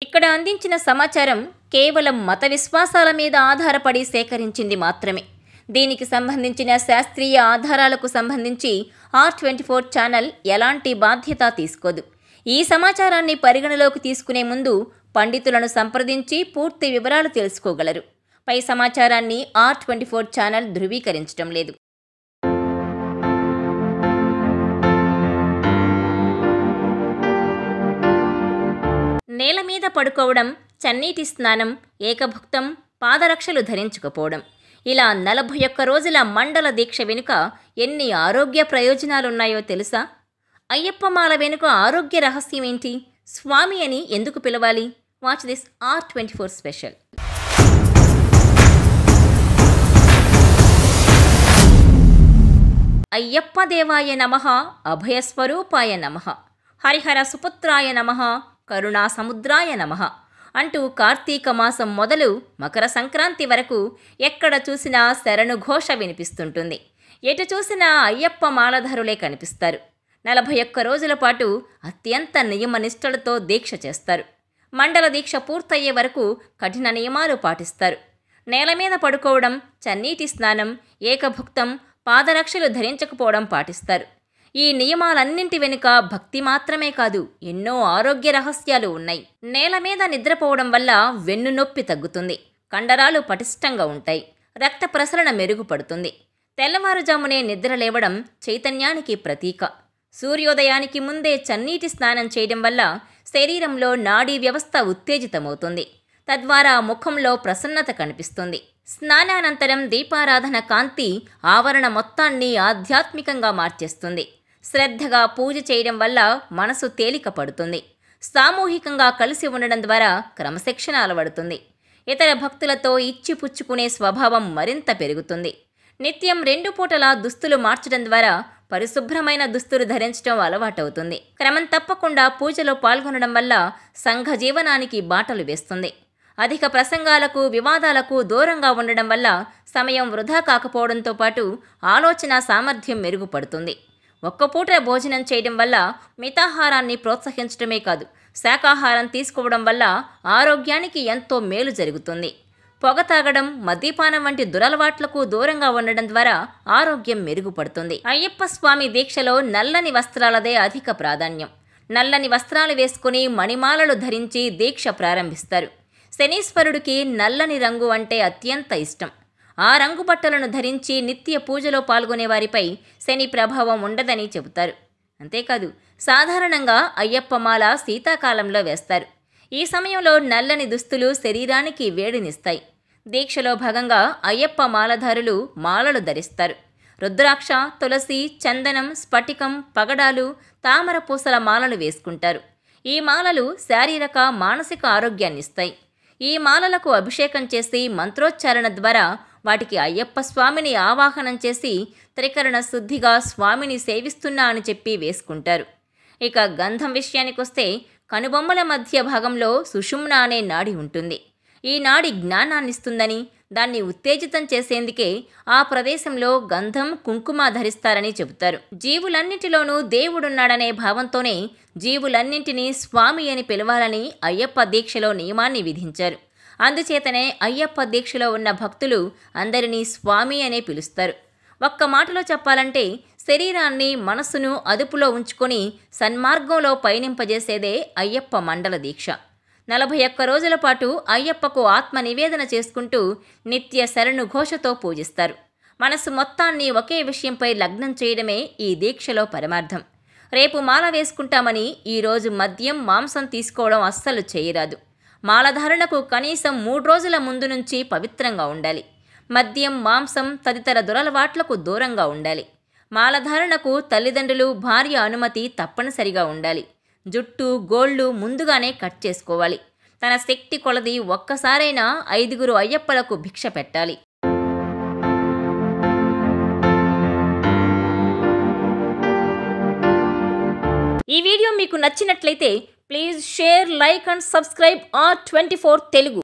ఇక్కడ అందించిన సమాచారం కేవలం మత విశ్వాసాల మీద ఆధారపడి సేకరించింది మాత్రమే. దీనికి సంబంధించిన శాస్త్రీయ ఆధారాలకు సంబంధించి R24 ఛానల్ ఎలాంటి బాధ్యత తీసుకోదు. ఈ సమాచారాన్ని పరిగణలోకి తీసుకునే ముందు పండితులను సంప్రదించి పూర్తి వివరాలు తెలుసుకోగలరు. పై సమాచారాన్ని R24 ఛానల్ ధృవీకరించడం లేదు. నేల మీద పడుకోవడం, చన్నీటి స్నానం, ఏకభుక్తం, పాదరక్షలు ధరించకపోవడం, ఇలా 41 రోజుల మండల దీక్ష వెనుక ఎన్ని ఆరోగ్య ప్రయోజనాలున్నాయో తెలుసా? అయ్యప్పమాల వెనుక ఆరోగ్య రహస్యం ఏంటి? స్వామి అని ఎందుకు పిలవాలి? Watch this R24 special. Ayyappa దేవాయ నమః, అభయస్వరూపాయ నమః, హరిహర సుపుత్రాయ నమః, కరుణా సముద్రాయ నమః అంటూ కార్తీక మాసం మొదలు మకర సంక్రాంతి వరకు ఎక్కడ చూసినా శరణు ఘోష వినిపిస్తుంటుంది. ఎటు చూసినా అయ్యప్ప మాలధారులే కనిపిస్తారు. 41 రోజుల పాటు అత్యంత నియమనిష్టలతో దీక్ష చేస్తారు. మండల దీక్ష పూర్తయ్యే వరకు కఠిన నియమాలు పాటిస్తారు. నేల మీద పడుకోవడం, చన్నీటి స్నానం, ఏకభుక్తం, పాదరక్షలు ధరించకపోవడం పాటిస్తారు. ఈ నియమాలన్నింటి వెనుక భక్తి మాత్రమే కాదు, ఎన్నో ఆరోగ్య రహస్యాలు ఉన్నాయి. నేల మీద నిద్రపోవడం వల్ల వెన్ను నొప్పి తగ్గుతుంది, కండరాలు పటిష్టంగా ఉంటాయి, రక్త ప్రసరణ మెరుగుపడుతుంది. తెల్లవారుజామునే నిద్ర లేవడం చైతన్యానికి ప్రతీక. సూర్యోదయానికి ముందే చన్నీటి స్నానం చేయడం వల్ల శరీరంలో నాడీ వ్యవస్థ ఉత్తేజితమవుతుంది. తద్వారా ముఖంలో ప్రసన్నత కనిపిస్తుంది. స్నానానంతరం దీపారాధన కాంతి ఆవరణ మొత్తాన్ని ఆధ్యాత్మికంగా మార్చేస్తుంది. శ్రద్ధగా పూజ చేయడం వల్ల మనసు తేలిక పడుతుంది. సామూహికంగా కలిసి ఉండడం ద్వారా క్రమశిక్షణ అలవడుతుంది. ఇతర భక్తులతో ఇచ్చిపుచ్చుకునే స్వభావం మరింత పెరుగుతుంది. నిత్యం 2 పూటల దుస్తులు మార్చడం ద్వారా పరిశుభ్రమైన దుస్తులు ధరించడం అలవాటవుతుంది. క్రమం తప్పకుండా పూజలో పాల్గొనడం వల్ల సంఘ జీవనానికి బాటలు వేస్తుంది. అధిక ప్రసంగాలకు, వివాదాలకు దూరంగా ఉండడం వల్ల సమయం వృధా కాకపోవడంతో పాటు ఆలోచన సామర్థ్యం మెరుగుపడుతుంది. ఒక్కపూట భోజనం చేయడం వల్ల మితాహారాన్ని ప్రోత్సహించడమే కాదు, శాకాహారం తీసుకోవడం వల్ల ఆరోగ్యానికి ఎంతో మేలు జరుగుతుంది. పొగ తాగడం, మద్యపానం వంటి దురలవాట్లకు దూరంగా ఉండడం ద్వారా ఆరోగ్యం మెరుగుపడుతుంది. అయ్యప్ప స్వామి దీక్షలో నల్లని వస్త్రాలదే అధిక ప్రాధాన్యం. నల్లని వస్త్రాలు వేసుకుని మణిమాలలు ధరించి దీక్ష ప్రారంభిస్తారు. శనీశ్వరుడికి నల్లని రంగు అంటే అత్యంత ఇష్టం. ఆ రంగు బట్టలను ధరించి నిత్య పూజలో పాల్గొనే వారిపై శని ప్రభావం ఉండదని చెబుతారు. అంతేకాదు, సాధారణంగా అయ్యప్పమాల శీతాకాలంలో వేస్తారు. ఈ సమయంలో నల్లని దుస్తులు శరీరానికి వేడినిస్తాయి. దీక్షలో భాగంగా అయ్యప్ప మాలధారులు మాలలు ధరిస్తారు. రుద్రాక్ష, తులసి, చందనం, స్ఫటికం, పగడాలు, తామర పూసల మాలలు వేసుకుంటారు. ఈ మాలలు శారీరక, మానసిక ఆరోగ్యాన్నిస్తాయి. ఈ మాలలకు అభిషేకం చేసి మంత్రోచ్చారణ ద్వారా వాటికి అయ్యప్ప స్వామిని ఆవాహనం చేసి త్రికరణ శుద్ధిగా స్వామిని సేవిస్తున్నా అని చెప్పి వేసుకుంటారు. ఇక గంధం విషయానికొస్తే కనుబొమ్మల మధ్య భాగంలో సుషుమ్న అనే నాడి ఉంటుంది. ఈ నాడి జ్ఞానాన్నిస్తుందని, దాన్ని ఉత్తేజితం చేసేందుకే ఆ ప్రదేశంలో గంధం, కుంకుమ ధరిస్తారని చెబుతారు. జీవులన్నిటిలోనూ దేవుడున్నాడనే భావంతోనే జీవులన్నింటినీ స్వామి అని పిలవాలని అయ్యప్ప దీక్షలో నియమాన్ని విధించారు. అందుచేతనే అయ్యప్ప దీక్షలో ఉన్న భక్తులు అందరినీ స్వామి అనే పిలుస్తారు. ఒక్క మాటలో చెప్పాలంటే శరీరాన్ని, మనస్సును అదుపులో ఉంచుకొని సన్మార్గంలో పయనింపజేసేదే అయ్యప్ప మండల దీక్ష. 41 రోజుల పాటు అయ్యప్పకు ఆత్మ నివేదన చేసుకుంటూ నిత్య శరణు ఘోషతో పూజిస్తారు. మనసు మొత్తాన్ని ఒకే విషయంపై లగ్నం చేయడమే ఈ దీక్షలో పరమార్థం. రేపు మాల వేసుకుంటామని ఈరోజు మద్యం, మాంసం తీసుకోవడం అస్సలు చేయరాదు. మాలధారణకు కనీసం 3 రోజుల ముందు నుంచి పవిత్రంగా ఉండాలి. మద్యం, మాంసం తదితర దురలవాట్లకు దూరంగా ఉండాలి. మాలధారణకు తల్లిదండ్రులు, భార్య అనుమతి తప్పనిసరిగా ఉండాలి. జుట్టు, గోళ్లు ముందుగానే కట్ చేసుకోవాలి. తన శక్తి కొలది ఒక్కసారైనా 5 అయ్యప్పలకు భిక్ష పెట్టాలి. ఈ వీడియో మీకు నచ్చినట్లయితే please share, like and subscribe R24 Telugu.